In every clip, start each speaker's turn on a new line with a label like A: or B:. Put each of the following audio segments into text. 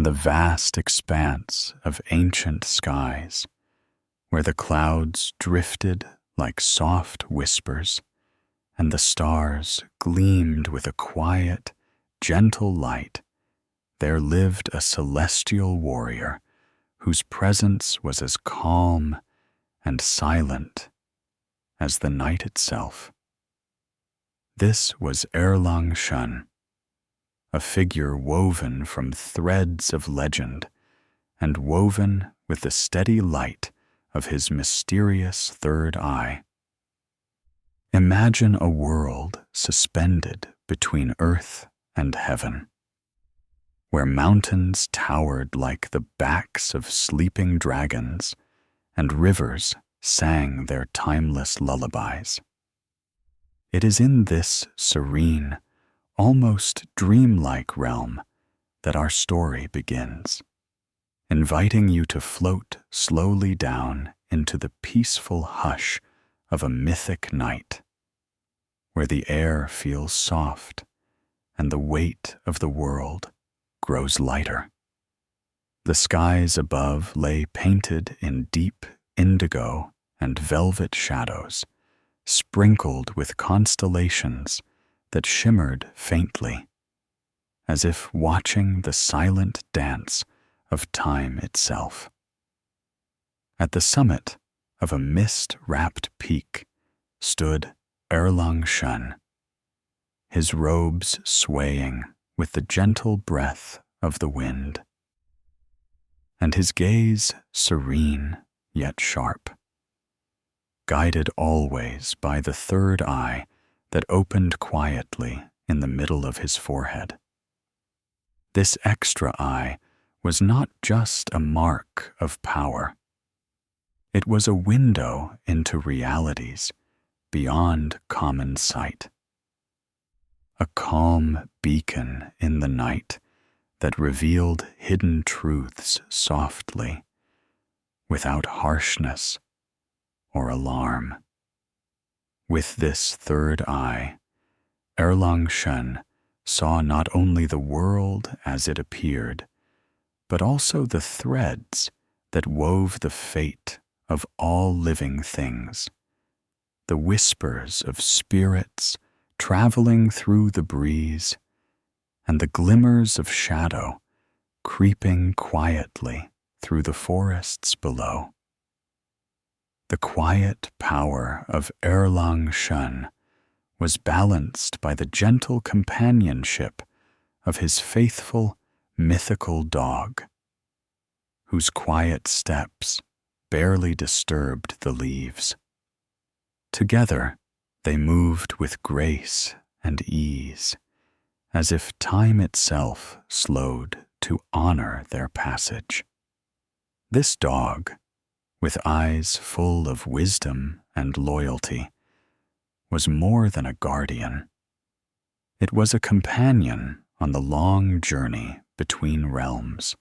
A: the vast expanse of ancient skies, where the clouds drifted like soft whispers, and the stars gleamed with a quiet, gentle light, there lived a celestial warrior whose presence was as calm and silent as the night itself. This was Erlang Shen, a figure woven from threads of legend and woven with the steady light of his mysterious third eye. Imagine a world suspended between earth and heaven, where mountains towered like the backs of sleeping dragons and rivers sang their timeless lullabies. It is in this serene, almost dreamlike realm that our story begins, inviting you to float slowly down into the peaceful hush of a mythic night, where the air feels soft and the weight of the world grows lighter. The skies above lay painted in deep indigo and velvet shadows, sprinkled with constellations that shimmered faintly, as if watching the silent dance of time itself. At the summit of a mist-wrapped peak stood Erlang Shen, his robes swaying with the gentle breath of the wind, and his gaze serene yet sharp, guided always by the third eye that opened quietly in the middle of his forehead. This extra eye was not just a mark of power. It was a window into realities beyond common sight, a calm beacon in the night that revealed hidden truths softly, without harshness or alarm. With this third eye, Erlang Shen saw not only the world as it appeared, but also the threads that wove the fate of all living things, the whispers of spirits traveling through the breeze, and the glimmers of shadow creeping quietly through the forests below. The quiet power of Erlang Shen was balanced by the gentle companionship of his faithful, mythical dog, whose quiet steps barely disturbed the leaves. Together, they moved with grace and ease, as if time itself slowed to honor their passage. This dog, with eyes full of wisdom and loyalty, was more than a guardian. It was a companion on the long journey between realms,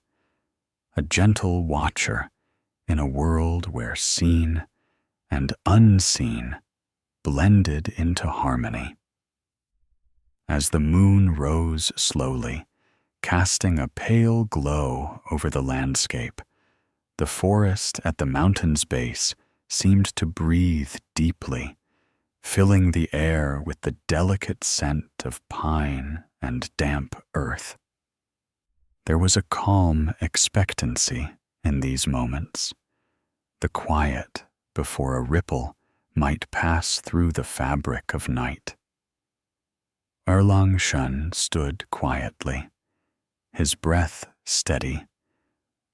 A: a gentle watcher in a world where seen and unseen blended into harmony. As the moon rose slowly, casting a pale glow over the landscape, the forest at the mountain's base seemed to breathe deeply, filling the air with the delicate scent of pine and damp earth. There was a calm expectancy in these moments, the quiet before a ripple might pass through the fabric of night. Erlang Shen stood quietly, his breath steady,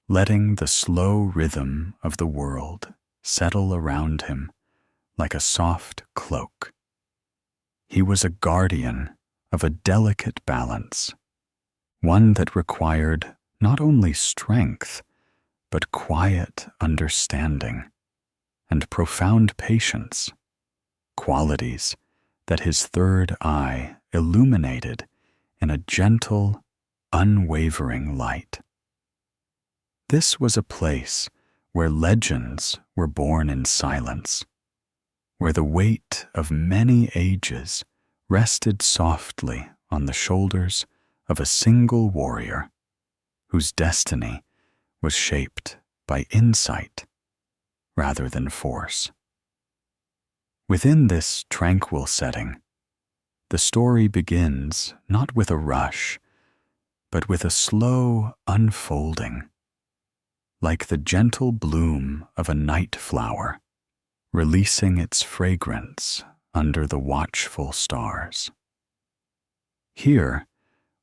A: letting the slow rhythm of the world settle around him like a soft cloak. He was a guardian of a delicate balance, one that required not only strength, but quiet understanding and profound patience, qualities that his third eye illuminated in a gentle, unwavering light. This was a place where legends were born in silence, where the weight of many ages rested softly on the shoulders of a single warrior whose destiny was shaped by insight rather than force. Within this tranquil setting, the story begins not with a rush, but with a slow unfolding, like the gentle bloom of a night flower, releasing its fragrance under the watchful stars. Here,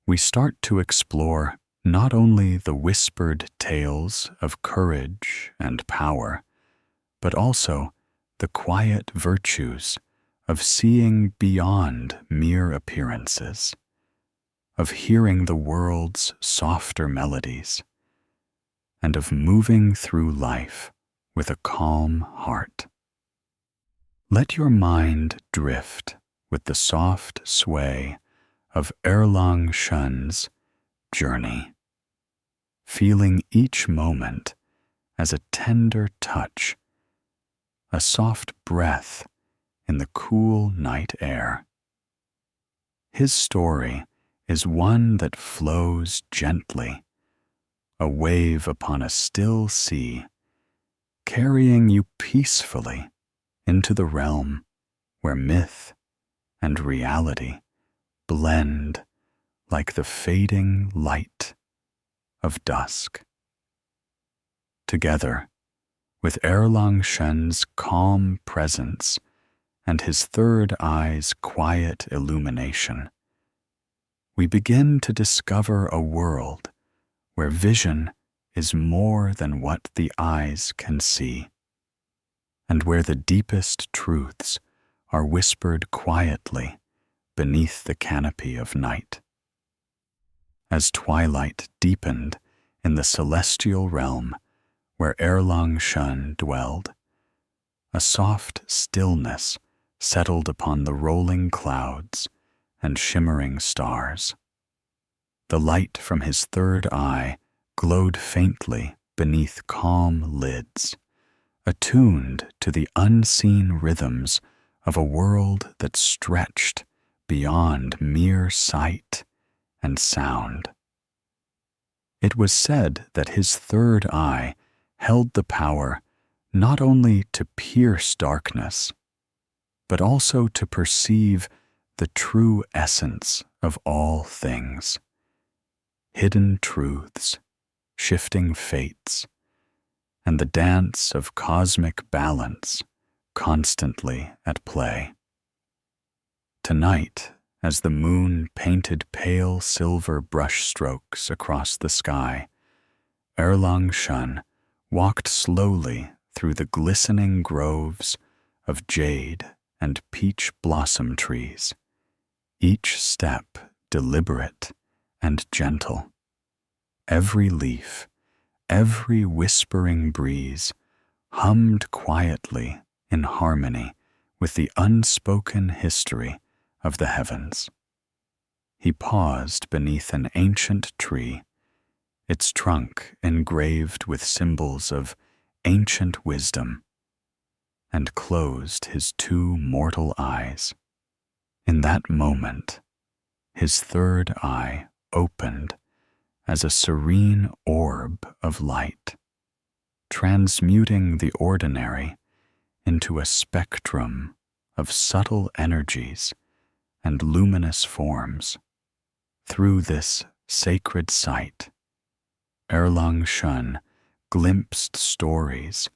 A: we start to explore not only the whispered tales of courage and power, but also the quiet virtues of seeing beyond mere appearances, of hearing the world's softer melodies, and of moving through life with a calm heart. Let your mind drift with the soft sway of Erlang Shen's journey, feeling each moment as a tender touch, a soft breath in the cool night air. His story is one that flows gently, a wave upon a still sea, carrying you peacefully into the realm where myth and reality blend like the fading light of dusk. Together, with Erlang Shen's calm presence and his third eye's quiet illumination, we begin to discover a world where vision is more than what the eyes can see, and where the deepest truths are whispered quietly beneath the canopy of night. As twilight deepened in the celestial realm where Erlang Shen dwelled, a soft stillness settled upon the rolling clouds and shimmering stars. The light from his third eye glowed faintly beneath calm lids, attuned to the unseen rhythms of a world that stretched beyond mere sight and sound. It was said that his third eye held the power not only to pierce darkness, but also to perceive the true essence of all things, hidden truths, shifting fates, and the dance of cosmic balance constantly at play. Tonight, as the moon painted pale silver brushstrokes across the sky, Erlang Shen walked slowly through the glistening groves of jade and peach blossom trees, each step deliberate and gentle. Every leaf, every whispering breeze hummed quietly in harmony with the unspoken history of the heavens. He paused beneath an ancient tree, its trunk engraved with symbols of ancient wisdom, and closed his two mortal eyes. In that moment, his third eye opened as a serene orb of light, transmuting the ordinary into a spectrum of subtle energies and luminous forms. Through this sacred sight, Erlang Shen glimpsed stories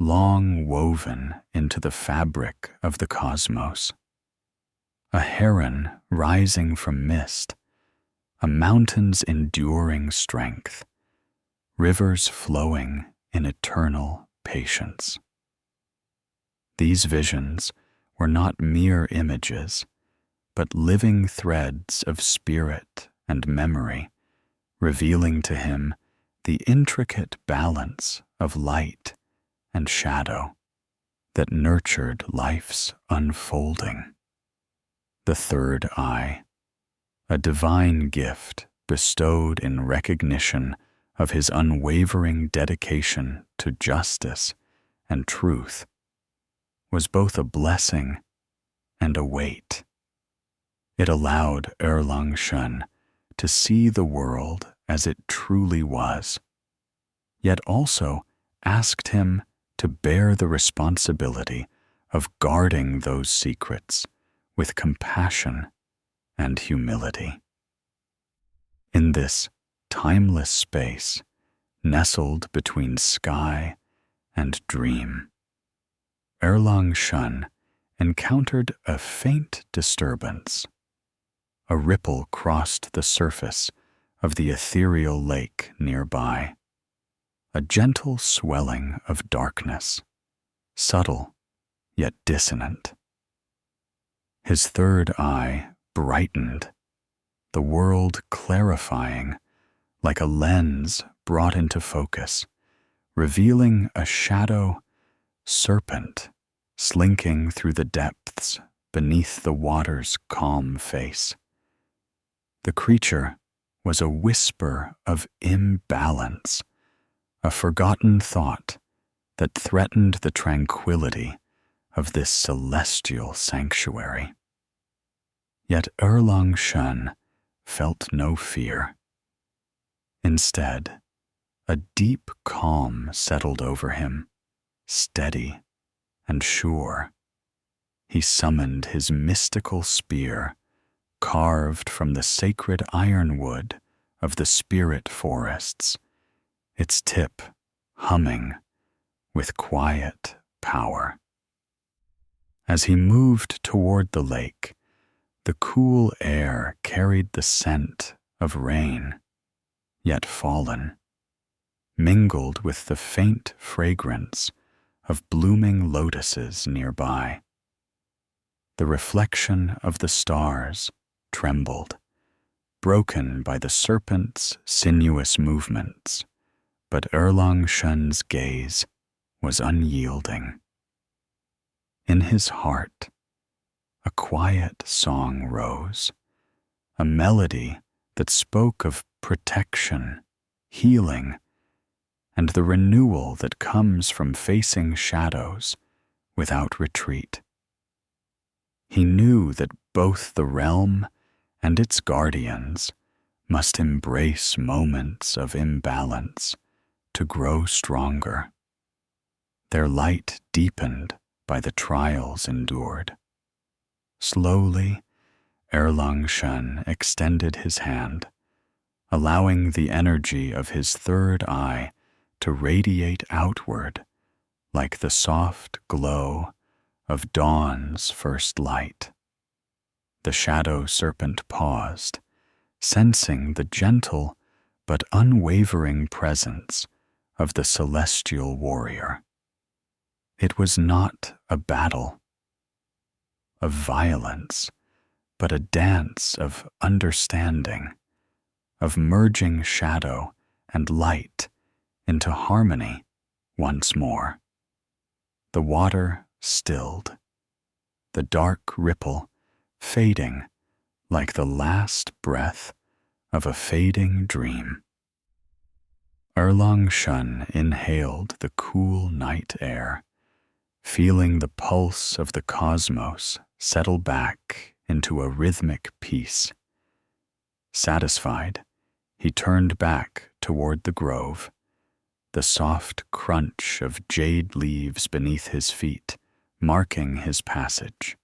A: long woven into the fabric of the cosmos. A heron rising from mist, a mountain's enduring strength, rivers flowing in eternal patience. These visions were not mere images, but living threads of spirit and memory, revealing to him the intricate balance of light and shadow that nurtured life's unfolding. The third eye, a divine gift bestowed in recognition of his unwavering dedication to justice and truth, was both a blessing and a weight. It allowed Erlang Shen to see the world as it truly was, yet also asked him to bear the responsibility of guarding those secrets with compassion and humility. In this timeless space, nestled between sky and dream, Erlang Shen encountered a faint disturbance. A ripple crossed the surface of the ethereal lake nearby, a gentle swelling of darkness, subtle yet dissonant. His third eye brightened, the world clarifying like a lens brought into focus, revealing a shadow serpent slinking through the depths beneath the water's calm face. The creature was a whisper of imbalance, a forgotten thought that threatened the tranquility of this celestial sanctuary. Yet Erlang Shen felt no fear. Instead, a deep calm settled over him, steady and sure. He summoned his mystical spear, carved from the sacred ironwood of the spirit forests, its tip humming with quiet power. As he moved toward the lake, the cool air carried the scent of rain, yet fallen, mingled with the faint fragrance of blooming lotuses nearby. The reflection of the stars trembled, broken by the serpent's sinuous movements, but Erlang Shen's gaze was unyielding. In his heart, a quiet song rose, a melody that spoke of protection, healing, and the renewal that comes from facing shadows without retreat. He knew that both the realm and its guardians must embrace moments of imbalance to grow stronger. Their light deepened by the trials endured. Slowly, Erlang Shen extended his hand, allowing the energy of his third eye to radiate outward like the soft glow of dawn's first light. The shadow serpent paused, sensing the gentle but unwavering presence of the celestial warrior. It was not a battle of violence, but a dance of understanding, of merging shadow and light into harmony once more. The water stilled, the dark ripple fading like the last breath of a fading dream. Erlang Shen inhaled the cool night air, feeling the pulse of the cosmos settle back into a rhythmic peace. Satisfied, he turned back toward the grove, the soft crunch of jade leaves beneath his feet marking his passage.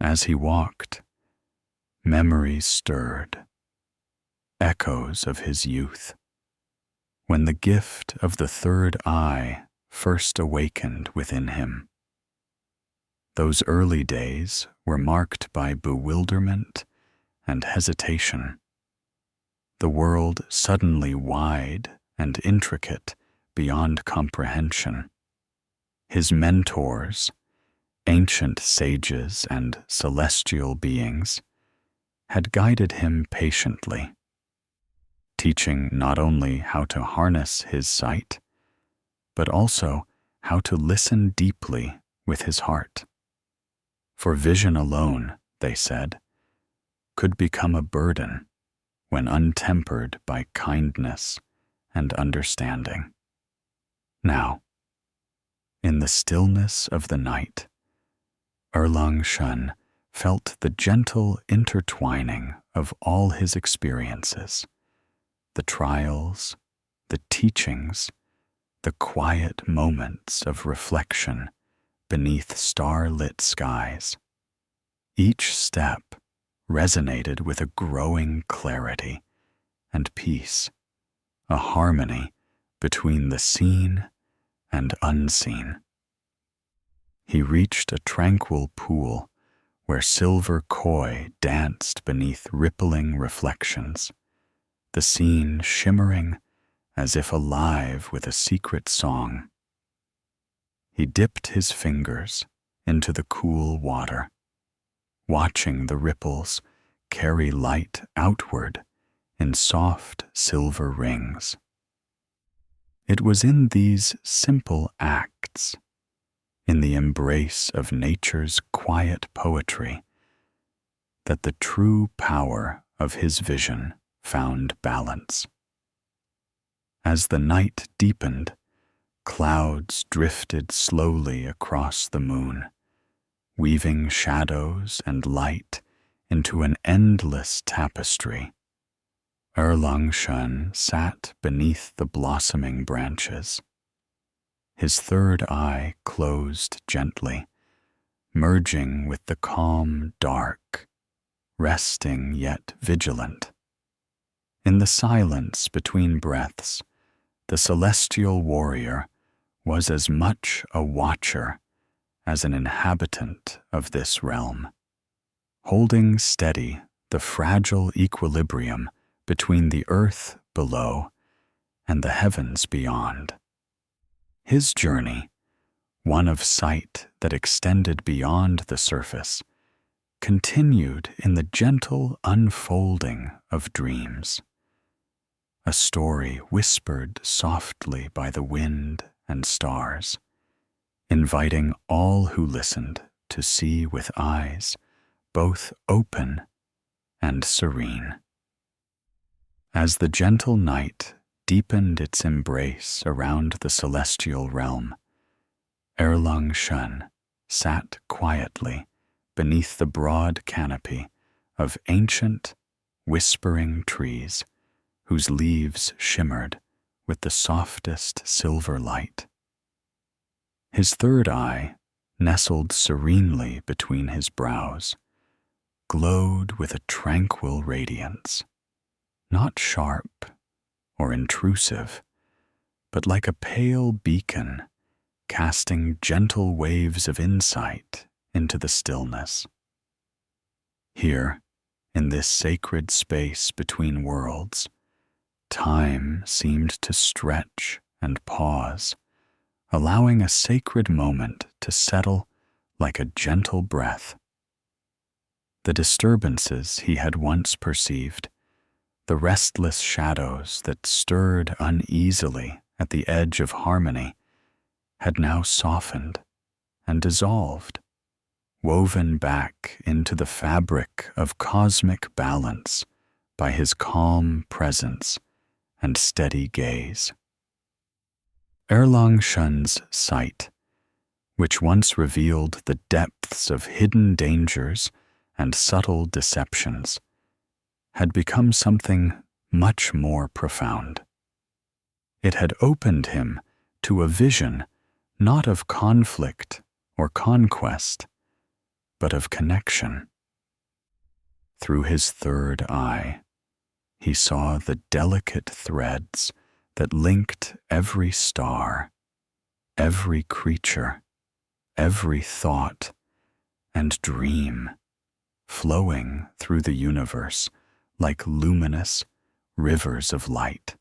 A: As he walked, memories stirred, echoes of his youth, when the gift of the third eye first awakened within him. Those early days were marked by bewilderment and hesitation, the world suddenly wide and intricate beyond comprehension. His mentors, ancient sages and celestial beings, had guided him patiently, teaching not only how to harness his sight, but also how to listen deeply with his heart. For vision alone, they said, could become a burden when untempered by kindness and understanding. Now, in the stillness of the night, Erlang Shen felt the gentle intertwining of all his experiences, the trials, the teachings, the quiet moments of reflection beneath star-lit skies. Each step resonated with a growing clarity and peace, a harmony between the seen and unseen. He reached a tranquil pool where silver koi danced beneath rippling reflections, the scene shimmering as if alive with a secret song. He dipped his fingers into the cool water, watching the ripples carry light outward in soft silver rings. It was in these simple acts, in the embrace of nature's quiet poetry, that the true power of his vision found balance. As the night deepened, clouds drifted slowly across the moon, weaving shadows and light into an endless tapestry. Erlang Shen sat beneath the blossoming branches, his third eye closed gently, merging with the calm dark, resting yet vigilant. In the silence between breaths, the celestial warrior was as much a watcher as an inhabitant of this realm, holding steady the fragile equilibrium between the earth below and the heavens beyond. His journey, one of sight that extended beyond the surface, continued in the gentle unfolding of dreams, a story whispered softly by the wind and stars, inviting all who listened to see with eyes both open and serene. As the gentle night deepened its embrace around the celestial realm, Erlang Shen sat quietly beneath the broad canopy of ancient, whispering trees whose leaves shimmered with the softest silver light. His third eye, nestled serenely between his brows, glowed with a tranquil radiance, not sharp or intrusive, but like a pale beacon casting gentle waves of insight into the stillness. Here, in this sacred space between worlds, time seemed to stretch and pause, allowing a sacred moment to settle like a gentle breath. The disturbances he had once perceived, the restless shadows that stirred uneasily at the edge of harmony, had now softened and dissolved, woven back into the fabric of cosmic balance by his calm presence and steady gaze. Erlang Shen's sight, which once revealed the depths of hidden dangers and subtle deceptions, had become something much more profound. It had opened him to a vision not of conflict or conquest, but of connection. Through his third eye, he saw the delicate threads that linked every star, every creature, every thought and dream, flowing through the universe like luminous rivers of light.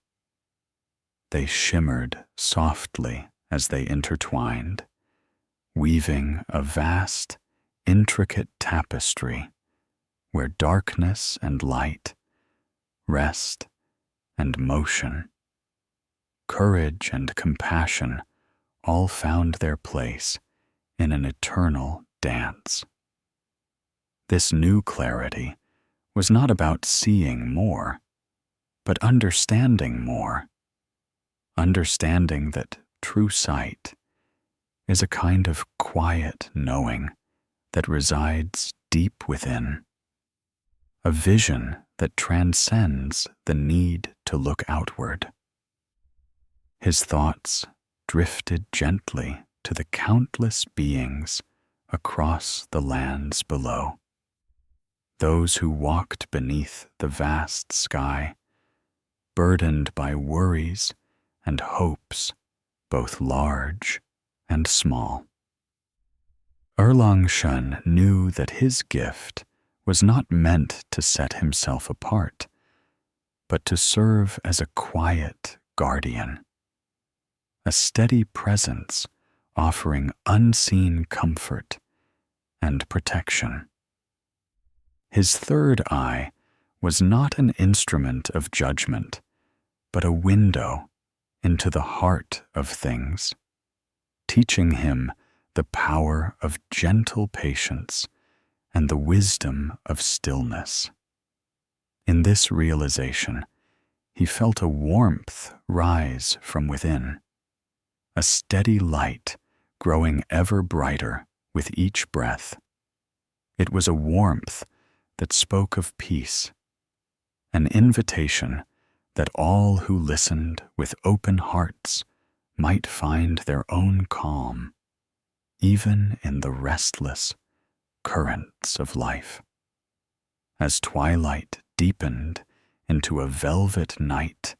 A: They shimmered softly as they intertwined, weaving a vast, intricate tapestry where darkness and light, rest and motion, courage and compassion all found their place in an eternal dance. This new clarity was not about seeing more, but understanding more, understanding that true sight is a kind of quiet knowing that resides deep within, a vision that transcends the need to look outward. His thoughts drifted gently to the countless beings across the lands below, those who walked beneath the vast sky, burdened by worries and hopes, both large and small. Erlang Shen knew that his gift was not meant to set himself apart, but to serve as a quiet guardian, a steady presence offering unseen comfort and protection. His third eye was not an instrument of judgment, but a window into the heart of things, teaching him the power of gentle patience and the wisdom of stillness. In this realization, he felt a warmth rise from within, a steady light growing ever brighter with each breath. It was a warmth that spoke of peace, an invitation that all who listened with open hearts might find their own calm, even in the restless currents of life. As twilight deepened into a velvet night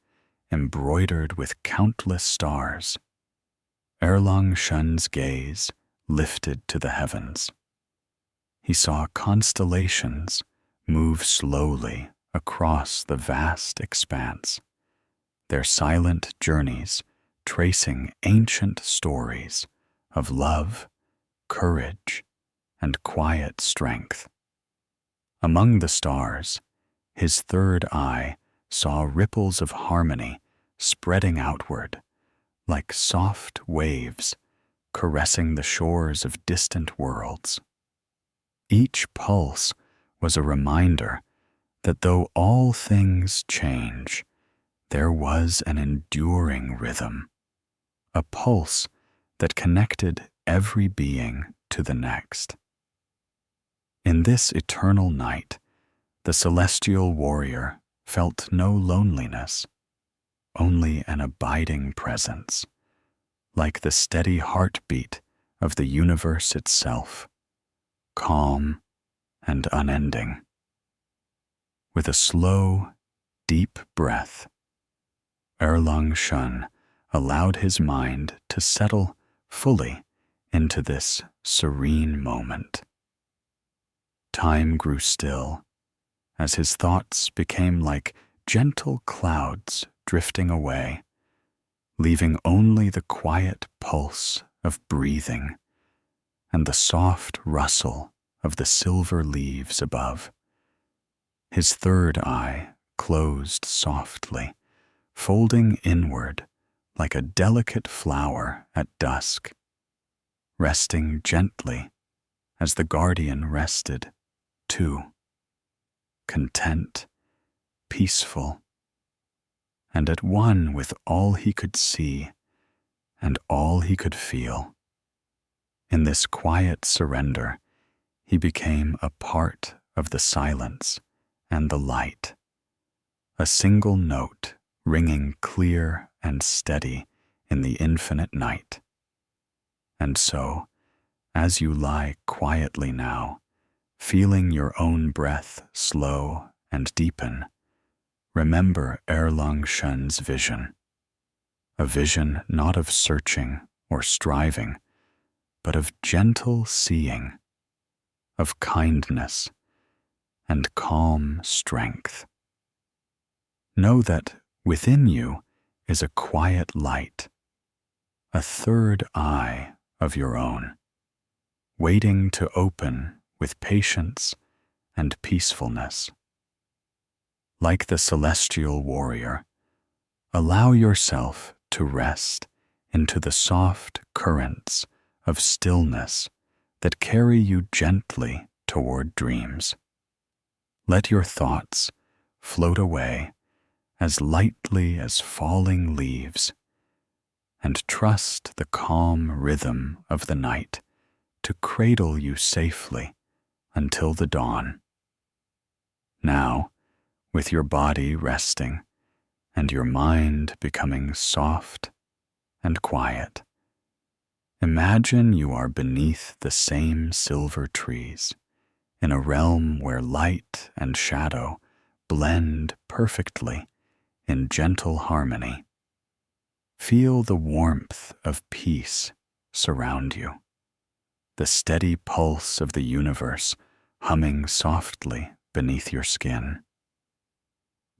A: embroidered with countless stars, Erlang Shen's gaze lifted to the heavens. He saw constellations move slowly across the vast expanse, their silent journeys tracing ancient stories of love, courage, and quiet strength. Among the stars, his third eye saw ripples of harmony spreading outward, like soft waves caressing the shores of distant worlds. Each pulse was a reminder that though all things change, there was an enduring rhythm, a pulse that connected every being to the next. In this eternal night, the celestial warrior felt no loneliness, only an abiding presence, like the steady heartbeat of the universe itself, calm and unending. With a slow, deep breath, Erlang Shen allowed his mind to settle fully into this serene moment. Time grew still as his thoughts became like gentle clouds drifting away, leaving only the quiet pulse of breathing and the soft rustle of the silver leaves above. His third eye closed softly, folding inward like a delicate flower at dusk, resting gently as the guardian rested too, content, peaceful, and at one with all he could see and all he could feel. In this quiet surrender, he became a part of the silence and the light, a single note ringing clear and steady in the infinite night. And so, as you lie quietly now, feeling your own breath slow and deepen, remember Erlang Shen's vision, a vision not of searching or striving, but of gentle seeing, of kindness and calm strength. Know that within you is a quiet light, a third eye of your own, waiting to open with patience and peacefulness. Like the celestial warrior, allow yourself to rest into the soft currents of stillness that carry you gently toward dreams. Let your thoughts float away as lightly as falling leaves, and trust the calm rhythm of the night to cradle you safely until the dawn. Now, with your body resting and your mind becoming soft and quiet. Imagine you are beneath the same silver trees, in a realm where light and shadow blend perfectly in gentle harmony. Feel the warmth of peace surround you, the steady pulse of the universe humming softly beneath your skin.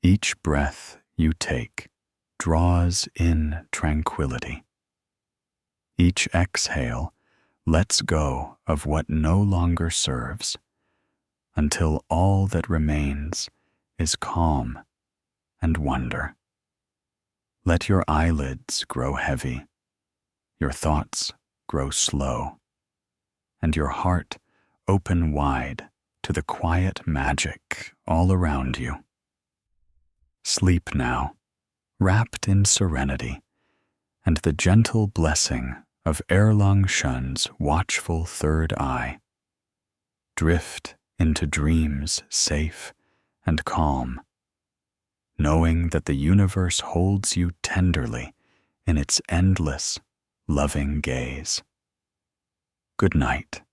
A: Each breath you take draws in tranquility. Each exhale lets go of what no longer serves, until all that remains is calm and wonder. Let your eyelids grow heavy, your thoughts grow slow, and your heart open wide to the quiet magic all around you. Sleep now, wrapped in serenity and the gentle blessing of Erlang Shen's watchful third eye. Drift into dreams safe and calm, knowing that the universe holds you tenderly in its endless, loving gaze. Good night.